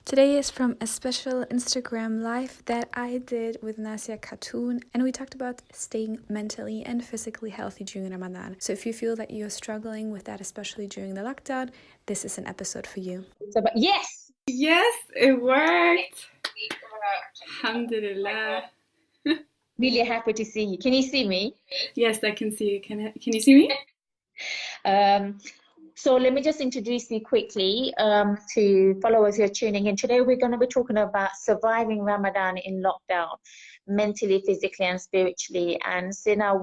Today is from a special Instagram live that I did with Nazia Khatun, and we talked about staying mentally and physically healthy during Ramadan. So if you feel that you're struggling with that, especially during the lockdown, this is an episode for you. Yes! Yes, it worked! Alhamdulillah. Really happy to see you. Can you see me? Yes, I can see you. Can you see me? So let me just introduce you quickly to followers who are tuning in. Today we're going to be talking about surviving Ramadan in lockdown, mentally, physically, and spiritually. And Sina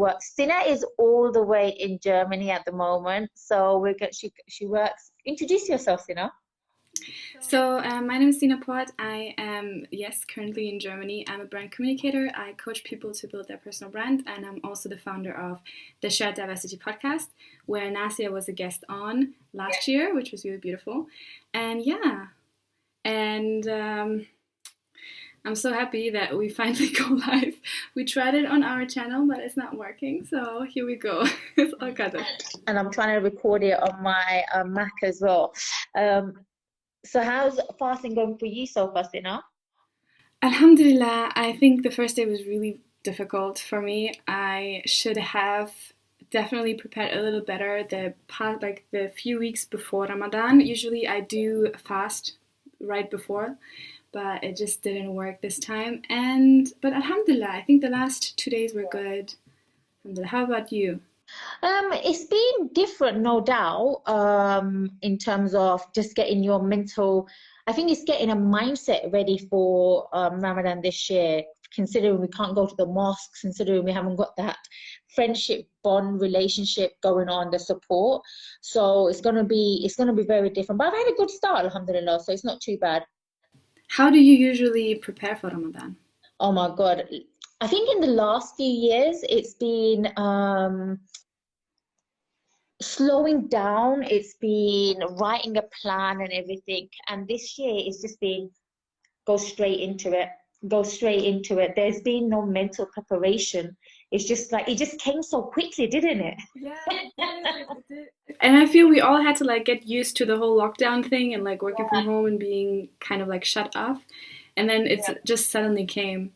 is all the way in Germany at the moment. So she works. Introduce yourself, Sina. So my name is Sina Port. I am, currently in Germany. I'm a brand communicator. I coach people to build their personal brand, and I'm also the founder of the Shared Diversity podcast, where Nazia was a guest on last year, which was really beautiful. And I'm so happy that we finally go live. We tried it on our channel, but it's not working. So here we go. It's all good. And I'm trying to record it on my Mac as well. So how's fasting going for you so far, Sina? Alhamdulillah, I think the first day was really difficult for me. I should have definitely prepared a little better the few weeks before Ramadan. Usually I do fast right before, but it just didn't work this time. But Alhamdulillah, I think the last 2 days were good. Alhamdulillah. How about you? It's been different, no doubt, in terms of just getting your mental, I think it's getting a mindset ready for Ramadan this year, considering we can't go to the mosques, considering we haven't got that friendship bond relationship going on, the support. So it's gonna be very different. But I've had a good start, alhamdulillah, so it's not too bad. How do you usually prepare for Ramadan? Oh my God. I think in the last few years it's been slowing down, it's been writing a plan and everything. And this year it's just been go straight into it. There's been no mental preparation. It's just like it just came so quickly, didn't it? Yeah, it did. And I feel we all had to get used to the whole lockdown thing and working from home and being kind of shut off. And then it's just suddenly came.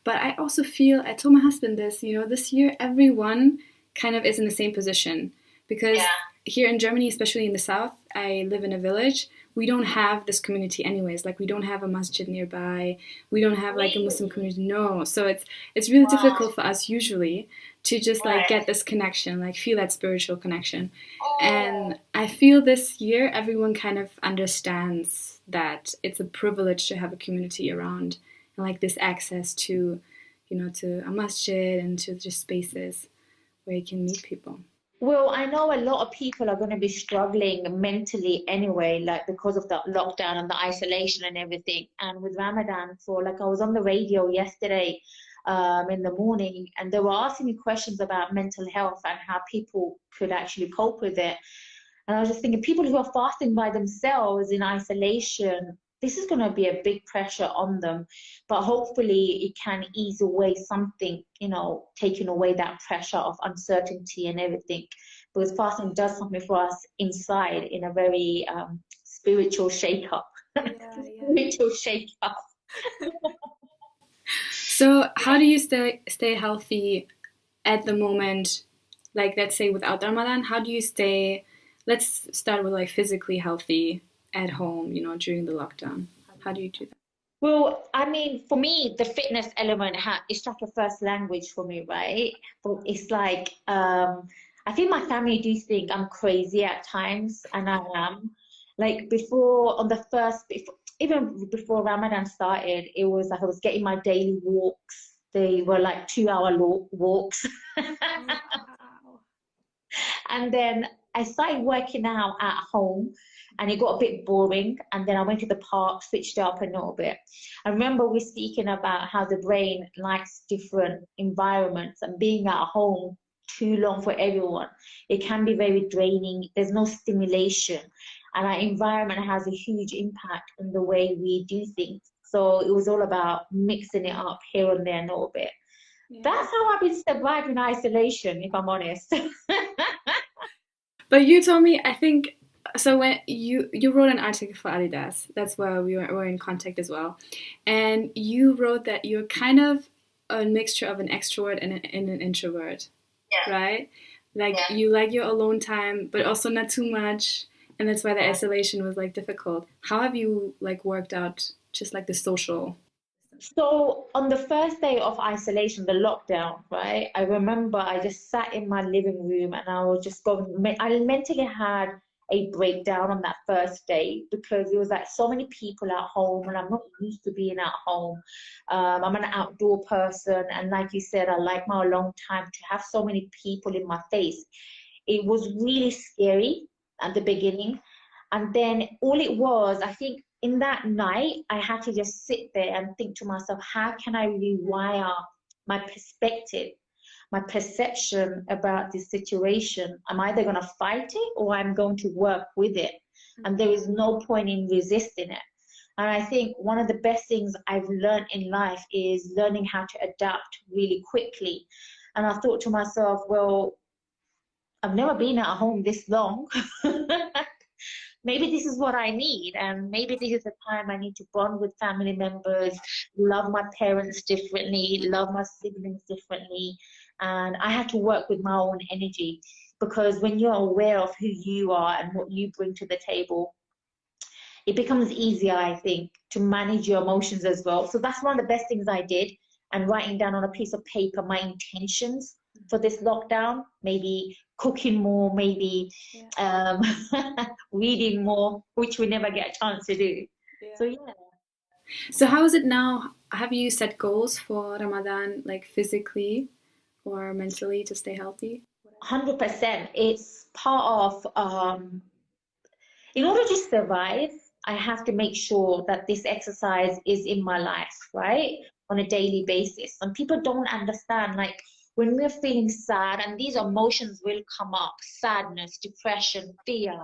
But I also feel, I told my husband this, this year everyone kind of is in the same position. Because here in Germany, especially in the south, I live in a village. We don't have this community anyways. We don't have a masjid nearby. We don't have a Muslim community. No. So it's really difficult for us usually to just get this connection, feel that spiritual connection. And I feel this year everyone kind of understands that it's a privilege to have a community around and this access to, to a masjid and to just spaces where you can meet people. Well, I know a lot of people are going to be struggling mentally anyway, because of the lockdown and the isolation and everything. And with Ramadan, I was on the radio yesterday in the morning, and they were asking me questions about mental health and how people could actually cope with it. And I was just thinking, people who are fasting by themselves in isolation, this is going to be a big pressure on them, but hopefully it can ease away something, taking away that pressure of uncertainty and everything, because fasting does something for us inside in a very spiritual shake-up. Spiritual shake-up. So how do you stay healthy at the moment, let's say without Ramadan? How do you stay, let's start with physically healthy at home, during the lockdown? How do you do that? Well, I mean, for me, the fitness element it's like a first language for me, right? But it's I think my family do think I'm crazy at times, and I am. Even before Ramadan started, it was I was getting my daily walks. They were 2-hour walks. Wow. And then I started working out at home, and it got a bit boring. And then I went to the park, switched it up a little bit. I remember we speaking about how the brain likes different environments, and being at home too long for everyone, it can be very draining. There's no stimulation, and our environment has a huge impact on the way we do things. So it was all about mixing it up here and there a little bit. Yeah. That's how I've been surviving isolation, if I'm honest. But you told me, I think so when you wrote an article for Adidas, that's where were in contact as well, and you wrote that you're kind of a mixture of an extrovert and an introvert, Yeah. right? Like Yeah. you like your alone time, but also not too much, and that's why the isolation was like difficult. How have you like worked out just like the social? So on the first day of isolation, the lockdown, right? I remember I just sat in my living room and I was just going, I mentally had a breakdown on that first day because it was like so many people at home and I'm not used to being at home. I'm an outdoor person and like you said, I like my long time to have so many people in my face. It was really scary at the beginning. And then all it was, I think in that night, I had to just sit there and think to myself, how can I rewire my perspective, my perception about this situation? I'm either going to fight it or I'm going to work with it. And there is no point in resisting it. And I think one of the best things I've learned in life is learning how to adapt really quickly. And I thought to myself, well, I've never been at home this long. Maybe this is what I need, and maybe this is the time I need to bond with family members, love my parents differently, love my siblings differently. And I had to work with my own energy because when you're aware of who you are and what you bring to the table, it becomes easier, I think, to manage your emotions as well. So that's one of the best things I did. And writing down on a piece of paper my intentions for this lockdown, maybe cooking more, maybe reading more, which we never get a chance to do. So yeah. So how is it now? Have you set goals for Ramadan, like physically or mentally, to stay healthy? 100%. It's part of in order to survive, I have to make sure that this exercise is in my life, right? On a daily basis. And people don't understand, like when we're feeling sad, and these emotions will come up, sadness, depression, fear,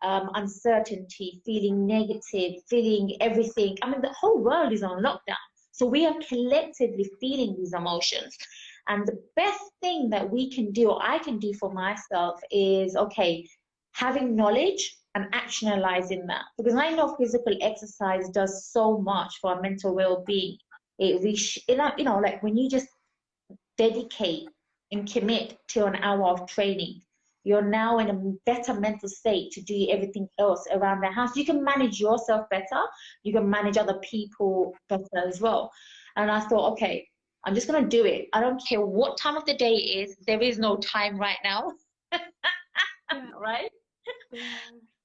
uncertainty, feeling negative, feeling everything. I mean, the whole world is on lockdown. So we are collectively feeling these emotions. And the best thing that we can do, or I can do for myself, is okay, having knowledge and actionalizing that. Because I know physical exercise does so much for our mental well-being. Like when you just dedicate and commit to an hour of training, you're now in a better mental state to do everything else around the house. You can manage yourself better. You can manage other people better as well. And I thought, okay, I'm just going to do it. I don't care what time of the day it is. There is no time right now. Right? Yeah.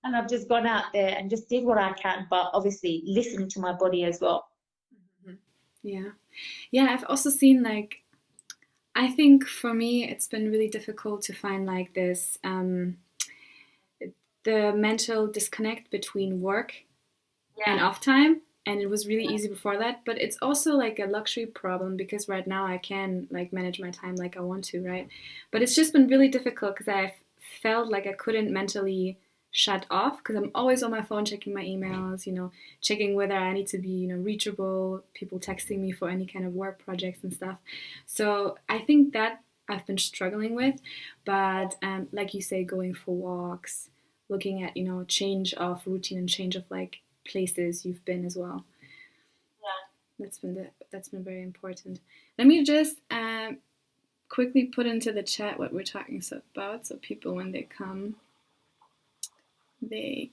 And I've just gone out there and just did what I can, but obviously listening to my body as well. Yeah. Yeah, I've also seen like, I think for me, it's been really difficult to find like this, the mental disconnect between work and off time. And it was really easy before that, but it's also like a luxury problem because right now I can like manage my time like I want to, right? But it's just been really difficult because I've felt like I couldn't mentally shut off because I'm always on my phone checking my emails, checking whether I need to be, reachable, people texting me for any kind of work projects and stuff. So I think that I've been struggling with, but like you say, going for walks, looking at, change of routine and change of like places you've been as well. Yeah, that's been very important. Let me just quickly put into the chat what we're talking about, so people when they come, they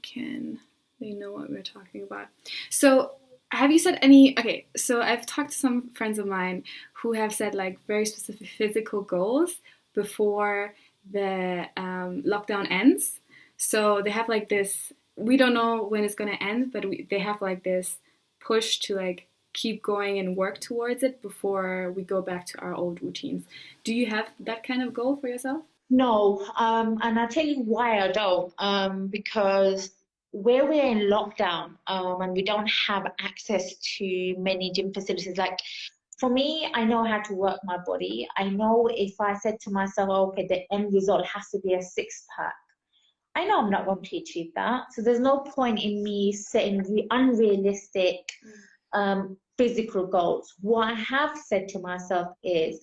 know what we're talking about. So have you set any? Okay, so I've talked to some friends of mine who have set like very specific physical goals before the lockdown ends. So they have like this, we don't know when it's going to end, but they have like this push to like keep going and work towards it before we go back to our old routines. Do you have that kind of goal for yourself? No, and I'll tell you why I don't. Because where we're in lockdown, and we don't have access to many gym facilities, like for me, I know how to work my body. I know if I said to myself, okay, the end result has to be a six-pack, I know I'm not going to achieve that. So there's no point in me setting unrealistic physical goals. What I have said to myself is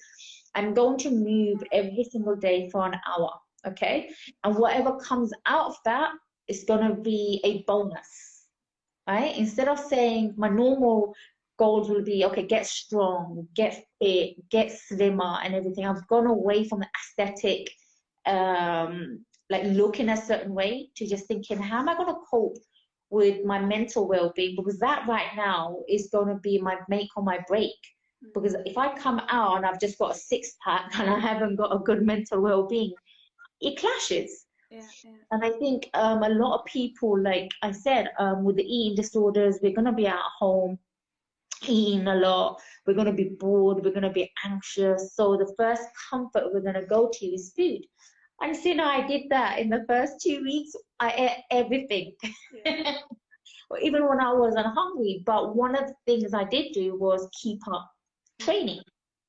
I'm going to move every single day for an hour, okay? And whatever comes out of that it's going to be a bonus, right? Instead of saying my normal goals will be, okay, get strong, get fit, get slimmer and everything. I've gone away from the aesthetic, like looking a certain way, to just thinking, how am I going to cope with my mental well-being? Because that right now is going to be my make or my break. Because if I come out and I've just got a six-pack and I haven't got a good mental well-being, it clashes. Yeah, yeah. And I think a lot of people, like I said, with the eating disorders, we're going to be at home eating a lot. We're going to be bored. We're going to be anxious. So the first comfort we're going to go to is food. And I did that in the first 2 weeks. I ate everything. Yeah. Even when I wasn't hungry. But one of the things I did do was keep up training,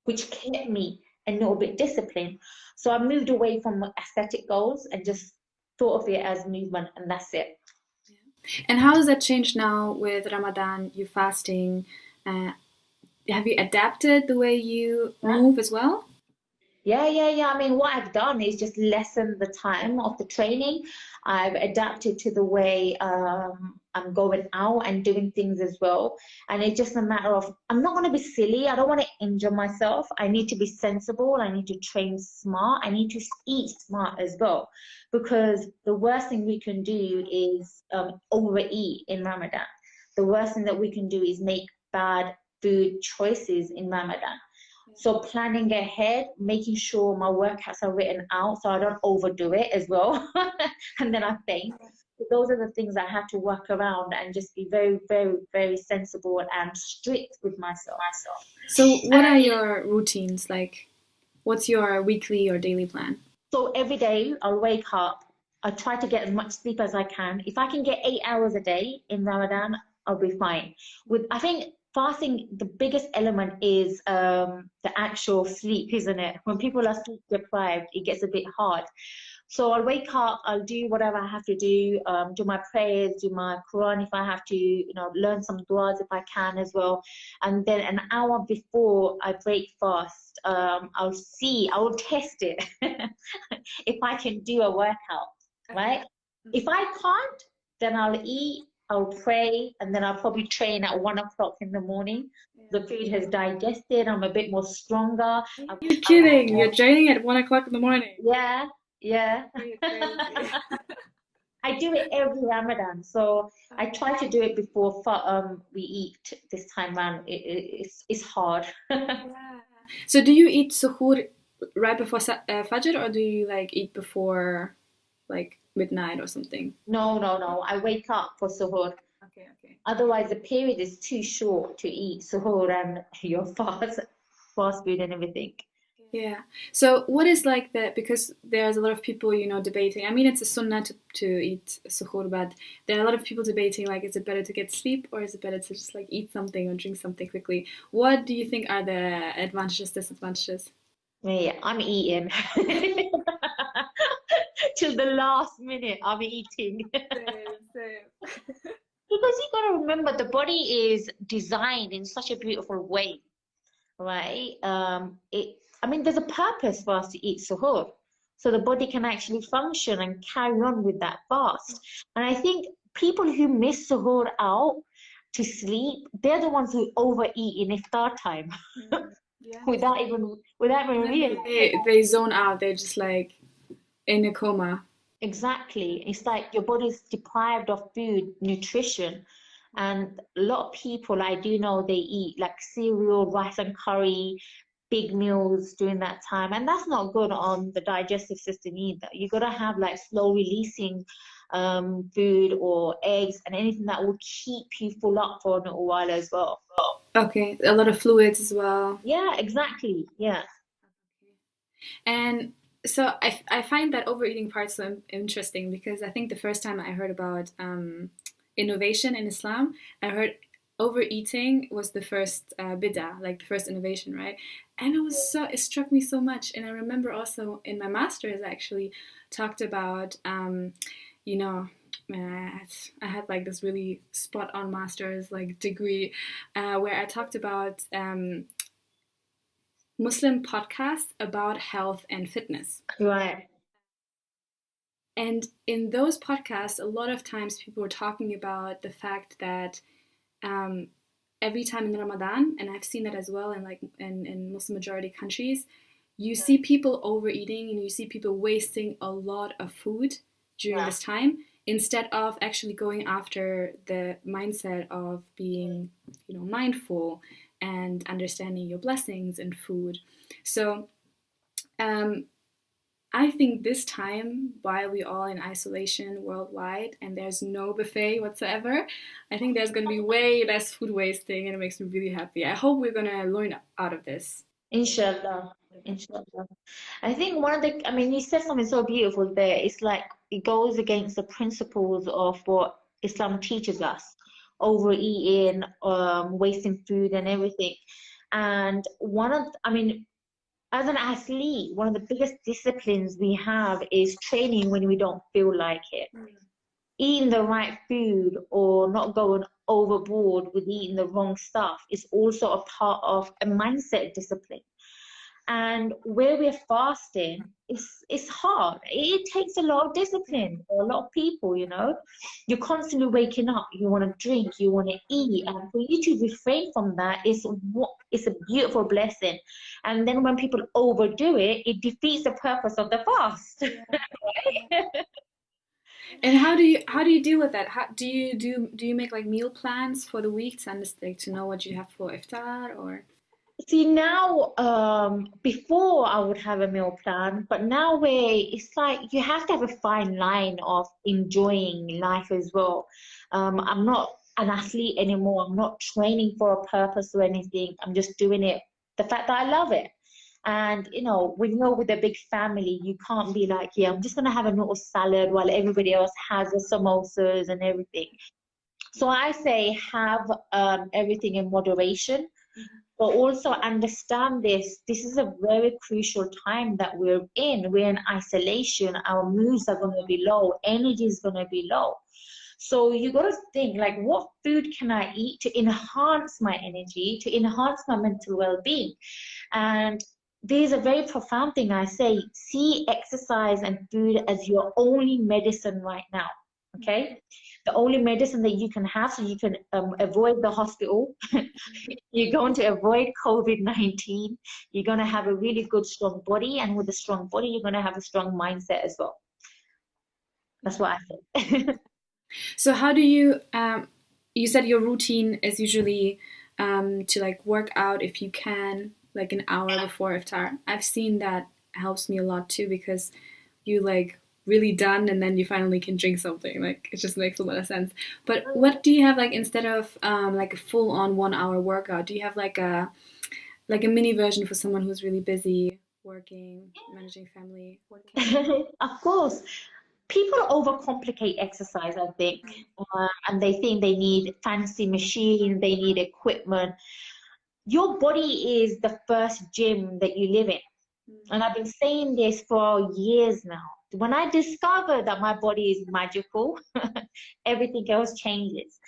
which kept me a little bit disciplined. So I moved away from aesthetic goals and just thought of it as movement, and that's it. And how has that changed now with Ramadan, you fasting? Have you adapted the way you move as well? Yeah. I mean, what I've done is just lessen the time of the training. I've adapted to the way I'm going out and doing things as well. And it's just a matter of, I'm not going to be silly. I don't want to injure myself. I need to be sensible. I need to train smart. I need to eat smart as well. Because the worst thing we can do is overeat in Ramadan. The worst thing that we can do is make bad food choices in Ramadan. So planning ahead, making sure my workouts are written out so I don't overdo it as well. And then I faint. So those are the things I have to work around and just be very, very, very sensible and strict with myself. So what are your routines? Like, what's your weekly or daily plan? So every day I'll wake up. I try to get as much sleep as I can. If I can get 8 hours a day in Ramadan, I'll be fine. I think fasting, the biggest element is the actual sleep, isn't it? When people are sleep deprived, it gets a bit hard. So I'll wake up, I'll do whatever I have to do my prayers, do my Quran if I have to, learn some du'as if I can as well. And then an hour before I break fast, I will test it if I can do a workout, right? If I can't, then I'll eat, I'll pray, and then I'll probably train at 1 o'clock in the morning. The food has digested, I'm a bit more stronger. You're kidding, you're training at 1 o'clock in the morning. Yeah. You're crazy. I do it every Ramadan, so I try to do it before we eat this time round. It's hard. So do you eat suhoor right before Fajr, or do you like eat before like midnight or something? No. I wake up for suhoor. Okay. Otherwise, the period is too short to eat suhoor and your fast food and everything. Yeah. So what is like because there's a lot of people, debating. I mean, it's a sunnah to eat suhoor, but there are a lot of people debating, like, is it better to get sleep or is it better to just like eat something or drink something quickly? What do you think are the advantages, disadvantages? Yeah, I'm eating. Till the last minute, I'm eating. Same. Because you got to remember, the body is designed in such a beautiful way, right? There's a purpose for us to eat suhoor, so the body can actually function and carry on with that fast. And I think people who miss suhoor out to sleep, they're the ones who overeat in iftar time. Yeah. without even realizing. They zone out. They're just like in a coma. Exactly. It's like your body's deprived of food, nutrition. And a lot of people, I do know, they eat like cereal, rice and curry, big meals during that time. And that's not good on the digestive system either. You got to have like slow releasing food or eggs and anything that will keep you full up for a little while as well. Okay, a lot of fluids as well. Yeah, exactly. Yeah. And so I find that overeating part so interesting, because I think the first time I heard about innovation in Islam, I heard overeating was the first bid'ah, like the first innovation, right? And it struck me so much. And I remember also in my master's, I actually talked about, I had like this really spot on master's like degree where I talked about Muslim podcasts about health and fitness. Right. And in those podcasts, a lot of times people were talking about the fact that every time in Ramadan, and I've seen that as well in like in Muslim majority countries, you see people overeating and you see people wasting a lot of food during this time instead of actually going after the mindset of being, mindful and understanding your blessings in food. So I think this time, while we all in isolation worldwide and there's no buffet whatsoever, I think there's going to be way less food wasting, and it makes me really happy. I hope we're going to learn out of this. Inshallah. Inshallah. I think you said something so beautiful there. It's like it goes against the principles of what Islam teaches us, overeating, wasting food and everything. And as an athlete, one of the biggest disciplines we have is training when we don't feel like it. Eating the right food or not going overboard with eating the wrong stuff is also a part of a mindset discipline. And where we're fasting, it's hard. It takes a lot of discipline for a lot of people, You're constantly waking up, you want to drink, you want to eat. And for you to refrain from that is a beautiful blessing. And then when people overdo it, it defeats the purpose of the fast. Yeah. And how do you deal with that? How do you make like meal plans for the week to know what you have for iftar or? See, now, before I would have a meal plan, but now it's like you have to have a fine line of enjoying life as well. I'm not an athlete anymore. I'm not training for a purpose or anything. I'm just doing it, the fact that I love it. And, when you're with a big family, you can't be like, yeah, I'm just going to have a little salad while everybody else has the samosas and everything. So I say have everything in moderation. But also understand this is a very crucial time that we're in. We're in isolation. Our moods are going to be low. Energy is going to be low. So you got to think, like, what food can I eat to enhance my energy, to enhance my mental well-being? And there's a very profound thing I say, see exercise and food as your only medicine right now. Okay, the only medicine that you can have so you can avoid the hospital. You're going to avoid COVID-19. You're going to have a really good, strong body. And with a strong body, you're going to have a strong mindset as well. That's what I think. So how do you, you said your routine is usually to like work out if you can, like an hour before iftar. I've seen that helps me a lot too, because you like really done and then you finally can drink something. Like it just makes a lot of sense. But what do you have like instead of like a full on 1 hour workout? Do you have like a mini version for someone who's really busy working, managing family, working? Of course. People overcomplicate exercise, I think, and they think they need fancy machine, they need equipment. Your body is the first gym that you live in. And I've been saying this for years now. When I discovered that my body is magical, everything else changes.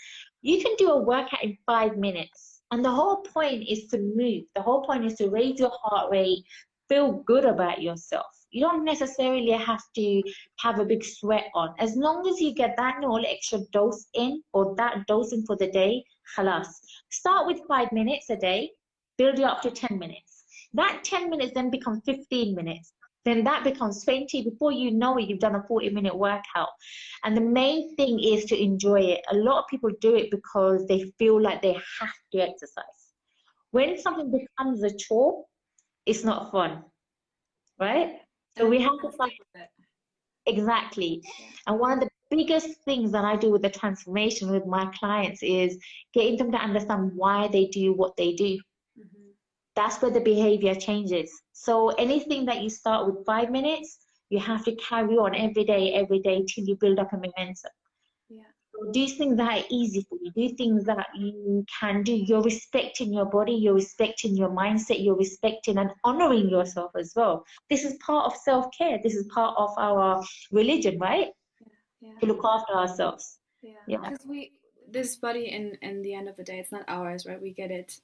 You can do a workout in 5 minutes. And the whole point is to move. The whole point is to raise your heart rate, feel good about yourself. You don't necessarily have to have a big sweat on. As long as you get that little extra dose in, or that dosing for the day, khalas. Start with 5 minutes a day, build it up to 10 minutes. That 10 minutes then becomes 15 minutes. Then that becomes 20. Before you know it, you've done a 40-minute workout. And the main thing is to enjoy it. A lot of people do it because they feel like they have to exercise. When something becomes a chore, it's not fun, right? So we have to find it. Exactly. And one of the biggest things that I do with the transformation with my clients is getting them to understand why they do what they do. That's where the behavior changes. So anything that you start with 5 minutes, you have to carry on every day till you build up a momentum. Yeah. So do things that are easy for you. Do things that you can do. You're respecting your body. You're respecting your mindset. You're respecting and honoring yourself as well. This is part of self-care. This is part of our religion, right? Yeah. To look after ourselves. Yeah. Because this body in the end of the day, it's not ours, right? We get it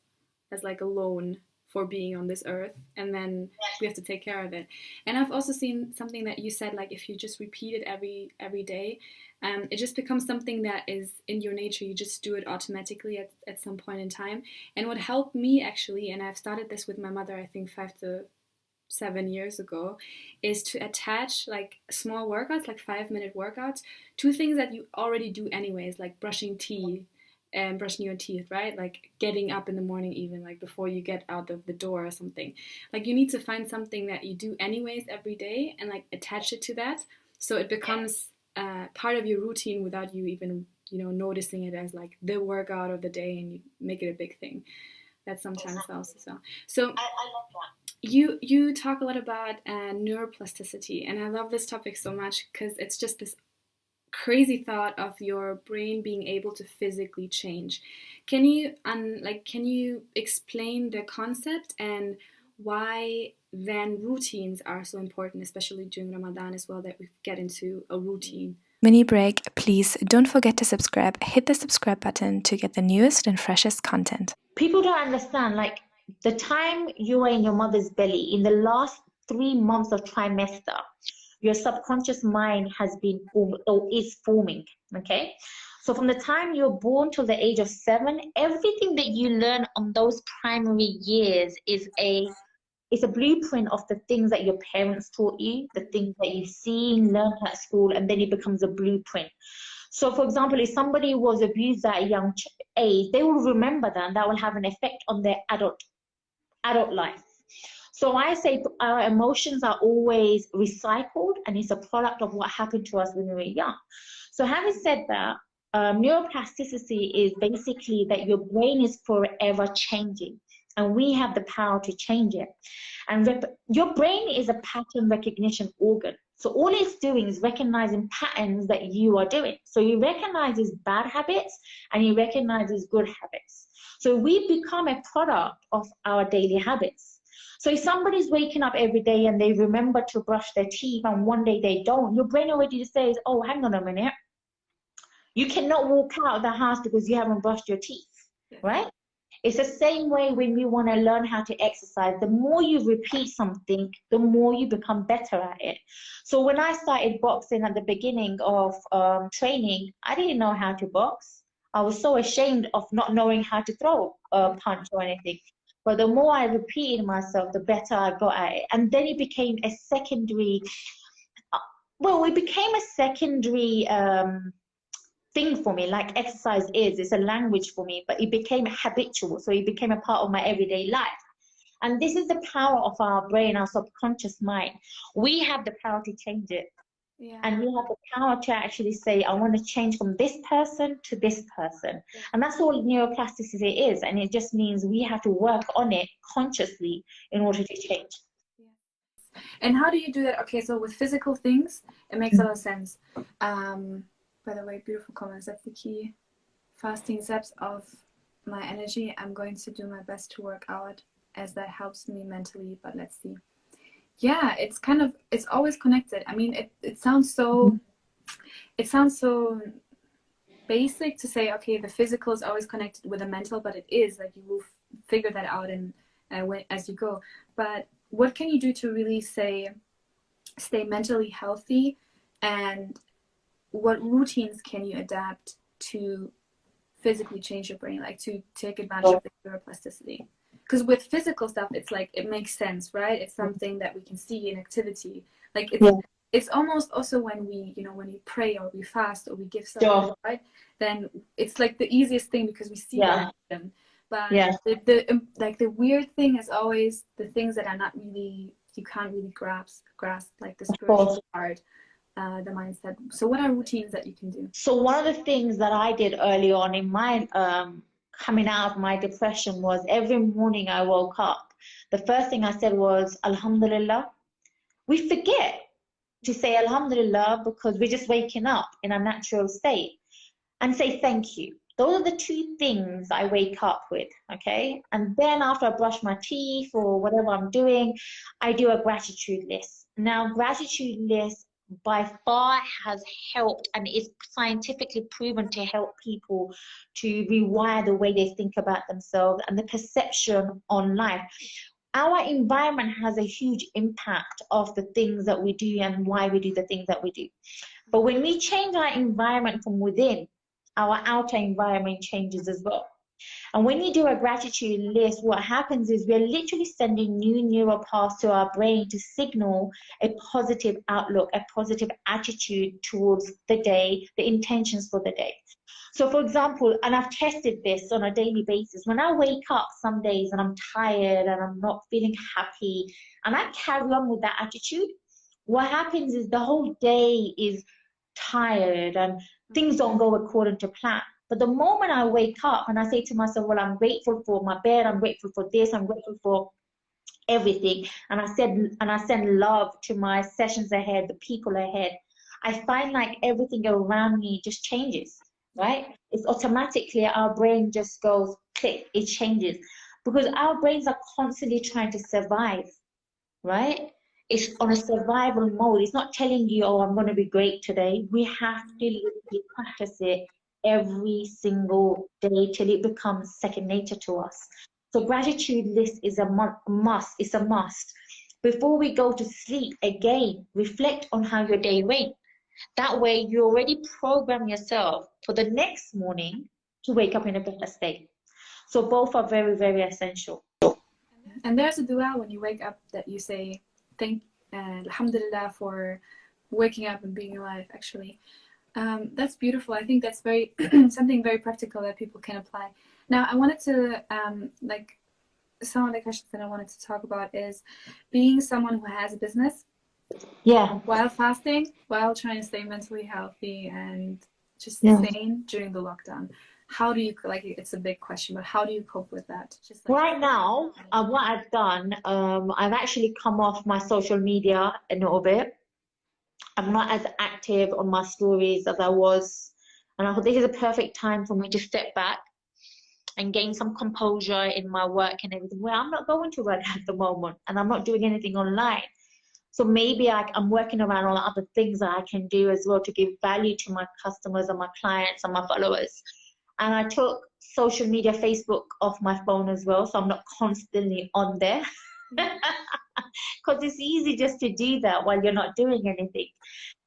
as like a loan for being on this earth, and then we have to take care of it. And I've also seen something that you said, like if you just repeat it every day, it just becomes something that is in your nature. You just do it automatically at some point in time. And what helped me actually, and I've started this with my mother, I think 5 to 7 years ago, is to attach like small workouts, like 5-minute workouts, to things that you already do anyways, like brushing teeth and brushing your teeth, right? Like getting up in the morning, even like before you get out of the door or something. Like you need to find something that you do anyways every day and like attach it to that, so it becomes part of your routine without you even noticing it as like the workout of the day, and you make it a big thing. That's sometimes also so. I love that. You talk a lot about neuroplasticity, and I love this topic so much because it's just this crazy thought of your brain being able to physically change. Can you explain the concept and why then routines are so important, especially during Ramadan as well, that we get into a routine? Mini break, please don't forget to subscribe. Hit the subscribe button to get the newest and freshest content. People don't understand, like the time you were in your mother's belly, in the last 3 months of trimester, your subconscious mind has been formed or is forming. Okay, so from the time you're born till the age of 7, everything that you learn on those primary years is a blueprint of the things that your parents taught you, the things that you've seen, learned at school, and then it becomes a blueprint. So, for example, if somebody was abused at a young age, they will remember that, and that will have an effect on their adult life. So I say our emotions are always recycled, and it's a product of what happened to us when we were young. So having said that, neuroplasticity is basically that your brain is forever changing, and we have the power to change it. And your brain is a pattern recognition organ. So all it's doing is recognizing patterns that you are doing. So it recognizes bad habits and it recognizes good habits. So we become a product of our daily habits. So if somebody's waking up every day and they remember to brush their teeth and one day they don't, your brain already says, oh, hang on a minute. You cannot walk out of the house because you haven't brushed your teeth, right? It's the same way when we want to learn how to exercise. The more you repeat something, the more you become better at it. So when I started boxing at the beginning of training, I didn't know how to box. I was so ashamed of not knowing how to throw a punch or anything. But the more I repeated myself, the better I got at it. And then it became a secondary, thing for me, like exercise is. It's a language for me, but it became habitual. So it became a part of my everyday life. And this is the power of our brain, our subconscious mind. We have the power to change it. Yeah. And we have the power to actually say, I want to change from this person to this person. Yeah. And that's all neuroplasticity is. And it just means we have to work on it consciously in order to change. Yeah. And how do you do that? Okay, so with physical things, it makes a lot of sense. By the way, beautiful comments. That's the key. Fasting zaps off my energy. I'm going to do my best to work out as that helps me mentally, but let's see. Yeah, it's always connected. I mean, it sounds so basic to say, okay, the physical is always connected with the mental, but it is, like, you will figure that out as you go. But what can you do to really stay mentally healthy, and what routines can you adapt to physically change your brain, like to take advantage of the neuroplasticity? Because with physical stuff, it's like, it makes sense, right? It's something that we can see in activity. Like it's almost also when we, when we pray or we fast or we give something, right? Then it's like the easiest thing because we see that happen. But the weird thing is always the things that are not really, you can't really grasp like the spiritual part. The mindset. So what are routines that you can do? So one of the things that I did early on in my coming out of my depression was every morning I woke up, the first thing I said was Alhamdulillah. We forget to say Alhamdulillah because we're just waking up in a natural state, and say thank you. Those are the 2 things I wake up with, okay? And then after I brush my teeth or whatever I'm doing, I do a gratitude list. Now, gratitude list by far has helped and is scientifically proven to help people to rewire the way they think about themselves and the perception on life. Our environment has a huge impact of the things that we do and why we do the things that we do. But when we change our environment from within, our outer environment changes as well. And when you do a gratitude list, what happens is we're literally sending new neural paths to our brain to signal a positive outlook, a positive attitude towards the day, the intentions for the day. So for example, and I've tested this on a daily basis, when I wake up some days and I'm tired and I'm not feeling happy, and I carry on with that attitude, what happens is the whole day is tired and things don't go according to plan. But the moment I wake up and I say to myself, well, I'm grateful for my bed, I'm grateful for this, I'm grateful for everything, and I send love to my sessions ahead, the people ahead, I find like everything around me just changes, right? It's automatically our brain just goes click, it changes. Because our brains are constantly trying to survive, right? It's on a survival mode. It's not telling you, oh, I'm going to be great today. We have to literally practice it every single day till it becomes second nature to us. So gratitude list is a must. It's a must. Before we go to sleep, again, reflect on how your day went. That way, you already program yourself for the next morning to wake up in a better state. So both are very, very essential. And there's a dua when you wake up that you say, thank Alhamdulillah for waking up and being alive, actually. That's beautiful. I think that's very something very practical that people can apply. Now, I wanted to, like, some of the questions that I wanted to talk about is being someone who has a business. Yeah. While fasting, while trying to stay mentally healthy and just sane during the lockdown. How do you, like, it's a big question, but how do you cope with that? Just like, right now, what I've done, I've actually come off my social media a little bit. I'm not as active on my stories as I was. And I thought this is a perfect time for me to step back and gain some composure in my work and everything. Well, I'm not going to work at the moment and I'm not doing anything online. So maybe I'm working around on other things that I can do as well to give value to my customers and my clients and my followers. And I took social media, Facebook, off my phone as well, so I'm not constantly on there. Because it's easy just to do that while you're not doing anything.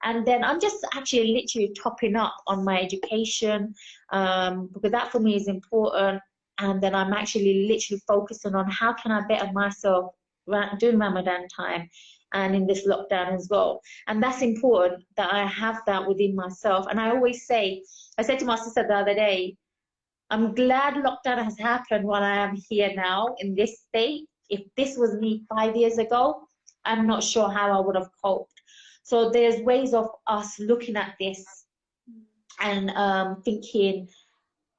And then I'm just actually literally topping up on my education, because that for me is important. And then I'm actually literally focusing on how can I better myself during Ramadan time and in this lockdown as well. And that's important that I have that within myself. And I always say, I said to my sister the other day, I'm glad lockdown has happened while I am here now in this state. If this was me 5 years ago, I'm not sure how I would have coped. So there's ways of us looking at this and thinking,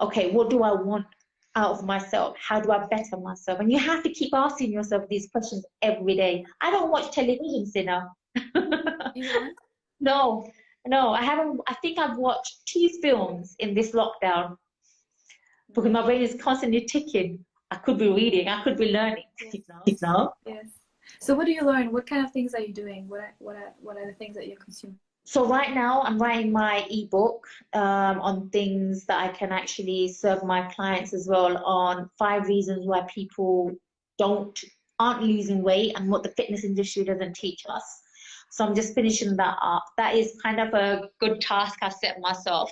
okay, what do I want out of myself? How do I better myself? And you have to keep asking yourself these questions every day. I don't watch television, Sina. You don't? No, I haven't. I think I've watched 2 films in this lockdown because my brain is constantly ticking. I could be reading, I could be learning. Yes. Yes. So what do you learn? What kind of things are you doing? What are the things that you consume? So right now I'm writing my ebook on things that I can actually serve my clients as well, on 5 reasons why people aren't losing weight and what the fitness industry doesn't teach us. So I'm just finishing that up. That is kind of a good task I've set myself.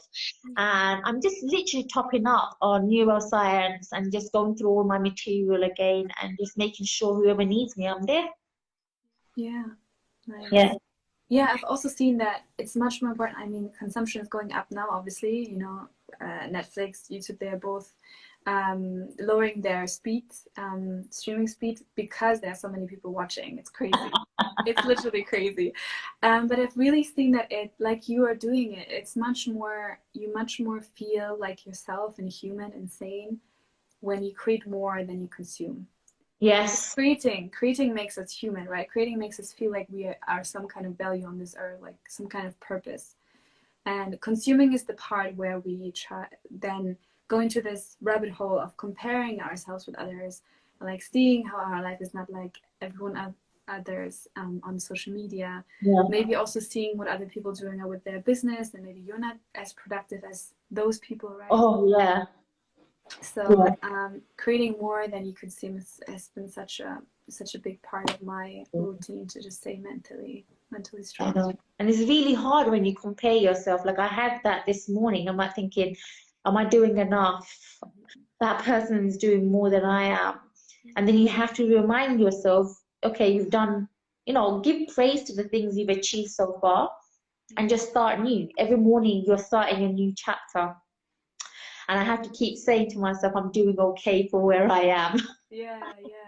And I'm just literally topping up on neuroscience and just going through all my material again and just making sure whoever needs me, I'm there. Yeah. Nice. Yeah. Yeah, I've also seen that it's much more important. I mean, consumption is going up now, obviously. You know, Netflix, YouTube, they're both lowering their speed, streaming speed, because there are so many people watching. It's crazy. It's literally crazy. But I've really seen that like you are doing it, it's you much more feel like yourself and human and sane when you create more than you consume. Yes. Creating makes us human, right? Creating makes us feel like we are some kind of value on this earth, like some kind of purpose. And consuming is the part where we try then go into this rabbit hole of comparing ourselves with others, like seeing how our life is not like everyone others on social media. Yeah. Maybe also seeing what other people doing with their business, and maybe you're not as productive as those people, right? Oh, yeah. So creating more than you consume has been such a big part of my routine to just stay mentally strong. I know. And it's really hard when you compare yourself. Like I had that this morning. I'm like thinking, am I doing enough? That person is doing more than I am. And then you have to remind yourself, okay, you've done, give praise to the things you've achieved so far and just start new. Every morning you're starting a new chapter. And I have to keep saying to myself, I'm doing okay for where I am. Yeah.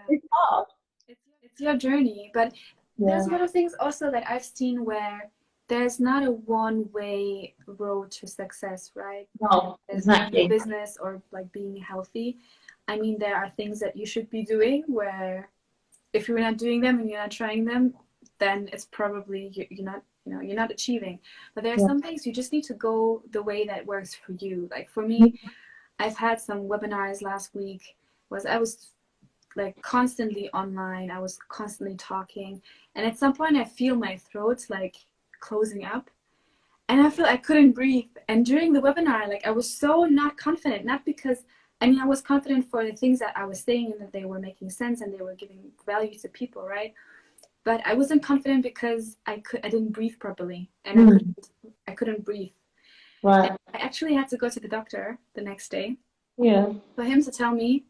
It's hard. It's your journey, but there's a lot of things also that I've seen where there's not a one-way road to success, right? No, exactly. Being a business or like being healthy. I mean, there are things that you should be doing where if you're not doing them and you're not trying them, then it's probably you're not achieving. But there are some things you just need to go the way that works for you. Like for me, I've had some webinars last week. I was like constantly online. I was constantly talking, and at some point I feel my throat like closing up, and I feel I couldn't breathe. And during the webinar, like I was so not confident, not because I was confident for the things that I was saying and that they were making sense and they were giving value to people, right? But I wasn't confident because I didn't breathe properly, and I couldn't breathe. Right. And I actually had to go to the doctor the next day. Yeah. For him to tell me,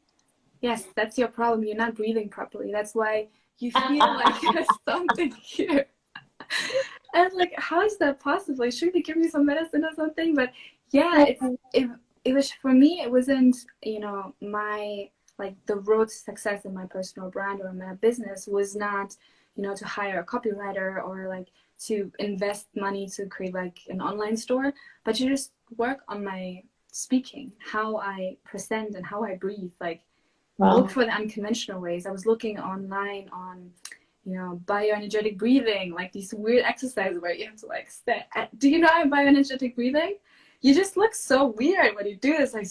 yes, that's your problem. You're not breathing properly. That's why you feel like there's something here. And like, how is that possible? Should we give me some medicine or something? But yeah, it was for me. It wasn't my the road to success in my personal brand or my business was not to hire a copywriter or like to invest money to create like an online store, but to just work on my speaking, how I present and how I breathe. Like look for the unconventional ways. I was looking online on bioenergetic breathing, like these weird exercises where you have to like stand. Do you know bioenergetic breathing? You just look so weird when you do this. Like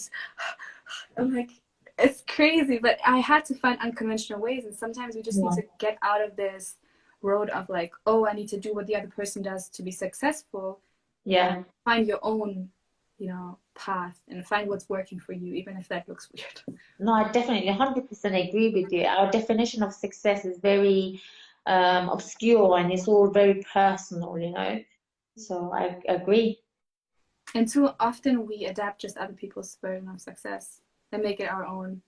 I'm like, it's crazy, but I had to find unconventional ways, and sometimes we just need to get out of this road of like, oh, I need to do what the other person does to be successful. Yeah. Find your own, path and find what's working for you, even if that looks weird. No, I definitely 100% agree with you. Our definition of success is very obscure and it's all very personal, So I agree. And too often we adapt just other people's version of success and make it our own.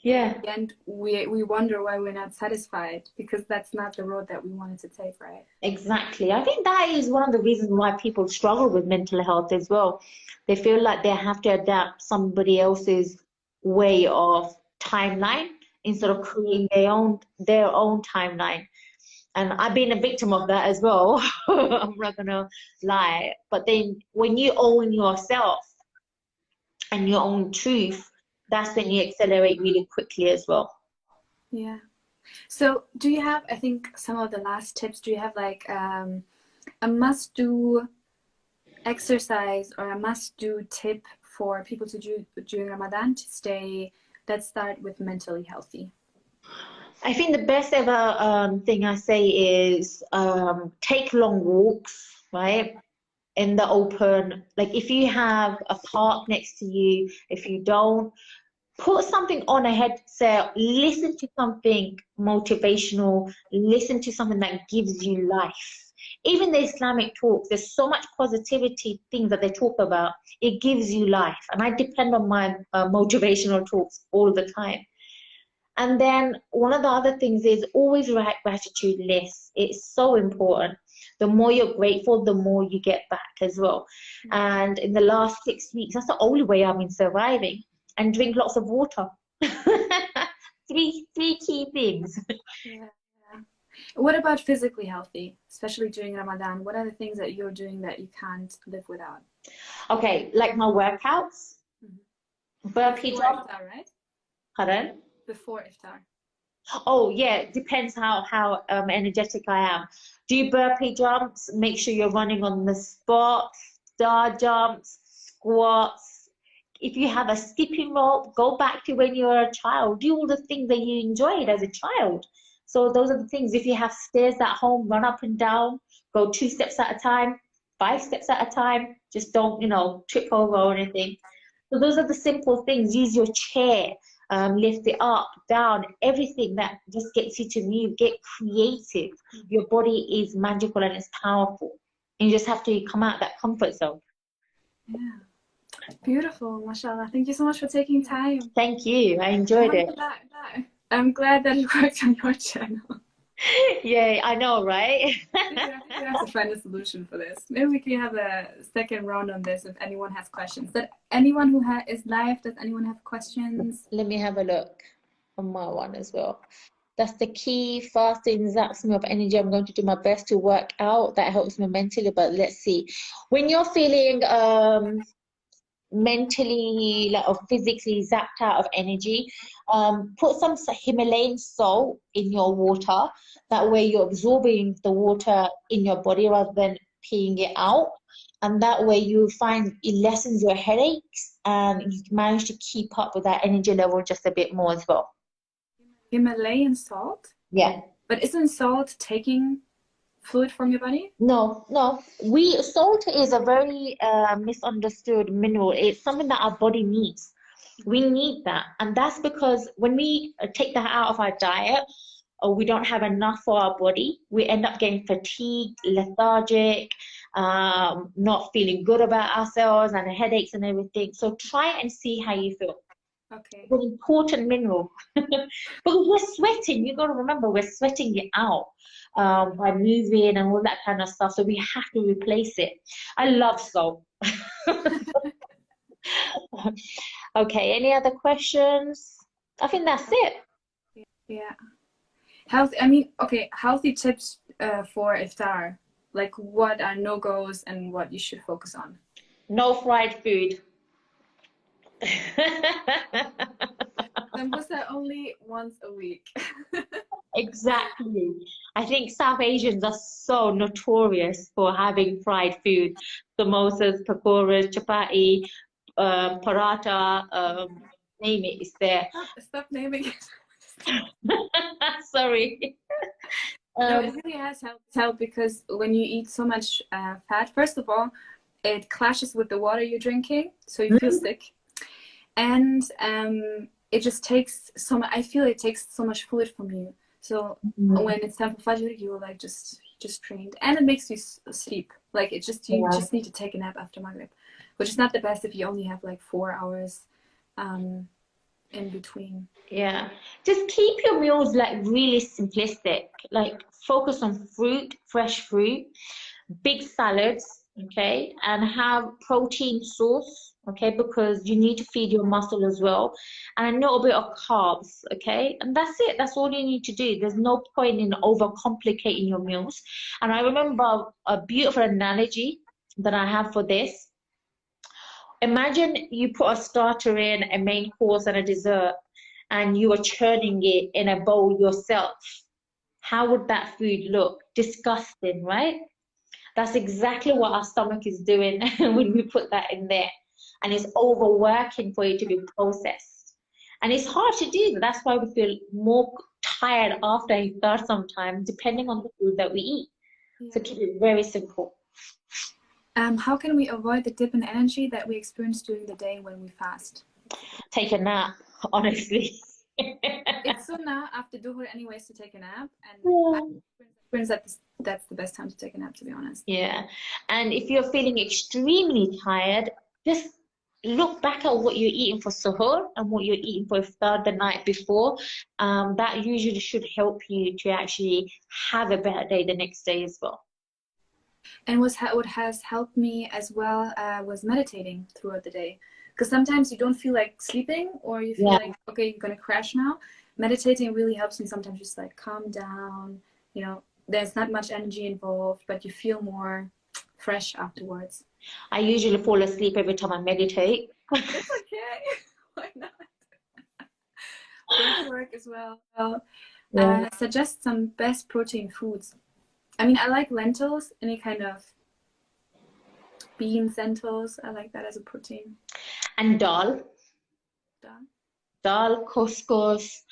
Yeah. And we wonder why we're not satisfied because that's not the road that we wanted to take, right? Exactly. I think that is one of the reasons why people struggle with mental health as well. They feel like they have to adapt somebody else's way of timeline instead of creating their own timeline. And I've been a victim of that as well. I'm not gonna lie. But then when you own yourself and your own truth, that's when you accelerate really quickly as well. Yeah. So do you have, I think some of the last tips, do you have like a must-do exercise or a must-do tip for people to do during Ramadan to stay, let's start with mentally healthy? I think the best ever thing I say is take long walks, right? In the open. Like if you have a park next to you, if you don't, put something on a headset, listen to something motivational, listen to something that gives you life. Even the Islamic talks, there's so much positivity things that they talk about. It gives you life. And I depend on my motivational talks all the time. And then one of the other things is always write gratitude lists. It's so important. The more you're grateful, the more you get back as well. And in the last 6 weeks, that's the only way I've been surviving. And drink lots of water. three key things. Yeah. What about physically healthy, especially during Ramadan? What are the things that you're doing that you can't live without? Okay, like my workouts, burpee jump. Iftar, right? Pardon? Before Iftar. Oh yeah, depends how energetic I am. Do burpee jumps. Make sure you're running on the spot. Star jumps, squats. If you have a skipping rope, go back to when you were a child. Do all the things that you enjoyed as a child. So those are the things. If you have stairs at home, run up and down, go 2 steps at a time, 5 steps at a time. Just don't, trip over or anything. So those are the simple things. Use your chair, lift it up, down, everything that just gets you to move. Get creative. Your body is magical and it's powerful. And you just have to come out that comfort zone. Yeah. Beautiful, mashallah. Thank you so much for taking time. Thank you. I enjoyed it. I'm glad that it worked on your channel. Yeah, I know, right? I think we have to find a solution for this. Maybe we can have a second round on this if anyone has questions. Does anyone who is live, does anyone have questions? Let me have a look on my one as well. That's the key. Fasting zaps me of energy. I'm going to do my best to work out. That helps me mentally, but let's see. When you're feeling mentally or physically zapped out of energy, put some Himalayan salt in your water. That way you're absorbing the water in your body rather than peeing it out. And that way you find it lessens your headaches and you manage to keep up with that energy level just a bit more as well. Himalayan salt? Yeah. But isn't salt taking fluid from your body? No. Salt is a very misunderstood mineral. It's something that our body needs. We need that. And that's because when we take that out of our diet, or we don't have enough for our body, we end up getting fatigued, lethargic, not feeling good about ourselves, and headaches and everything. So try and see how you feel. Okay. It's an important mineral. Because we're sweating. You got to remember, we're sweating it out by moving and all that kind of stuff. So we have to replace it. I love salt. Okay, any other questions? I think that's it. Yeah. Healthy tips for Iftar. Like, what are no-goes and what you should focus on? No fried food. Then was that only once a week? Exactly. I think South Asians are so notorious for having fried food. Samosas, pakoras, chapati, paratha, name it, it's there. Stop naming it. Sorry. No, it really has helped because when you eat so much fat, first of all, it clashes with the water you're drinking, so you feel sick. And it just takes I feel it takes so much fluid from you. So when it's time for Fajr, you're like just drained, and it makes you sleep. Like you just need to take a nap after Maghrib, which is not the best if you only have like 4 hours in between. Yeah, just keep your meals like really simplistic. Like focus on fruit, fresh fruit, big salads, okay, and have protein source, okay, because you need to feed your muscle as well, and a little bit of carbs, okay, and that's it. That's all you need to do. There's no point in overcomplicating your meals. And I remember a beautiful analogy that I have for this. Imagine you put a starter in, a main course, and a dessert, and you are churning it in a bowl yourself. How would that food look? Disgusting, right? That's exactly what our stomach is doing when we put that in there. And it's overworking for it to be processed. And it's hard to do. That's why we feel more tired after iftar sometimes, depending on the food that we eat. Yeah. So keep it very simple. How can we avoid the dip in energy that we experience during the day when we fast? Take a nap, honestly. It's sunnah after duhur anyways to take a nap, and that's the best time to take a nap, to be honest. Yeah, and if you're feeling extremely tired, just look back at what you're eating for suhoor and what you're eating for iftar the night before. That usually should help you to actually have a better day the next day as well. And what has helped me as well was meditating throughout the day. Because sometimes you don't feel like sleeping, or you feel like, okay, you're gonna crash now. Meditating really helps me sometimes just like calm down. You know, there's not much energy involved, but you feel more fresh afterwards. I usually fall asleep every time I meditate. It's okay. Why not? Work as well. Suggest some best protein foods. I mean, I like lentils, any kind of beans, lentils. I like that as a protein. And dal, couscous,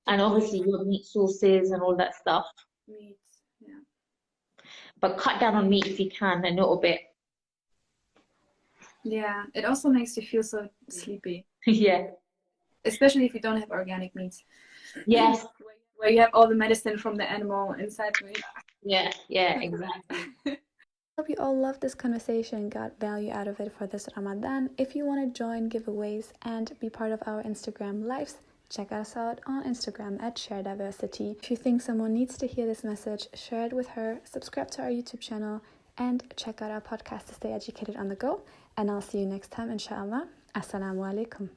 And obviously your meat sources and all that stuff. Meat, yeah. But cut down on meat if you can a little bit. Yeah, it also makes you feel so sleepy, Yeah. especially if you don't have organic meats. Yes. Where you have all the medicine from the animal inside of it. Yeah, exactly. Hope you all loved this conversation and got value out of it for this Ramadan. If you want to join giveaways and be part of our Instagram lives, check us out on Instagram at Share Diversity. If you think someone needs to hear this message, share it with her, subscribe to our YouTube channel, and check out our podcast to stay educated on the go. And I'll see you next time, inshallah. Assalamu alaikum.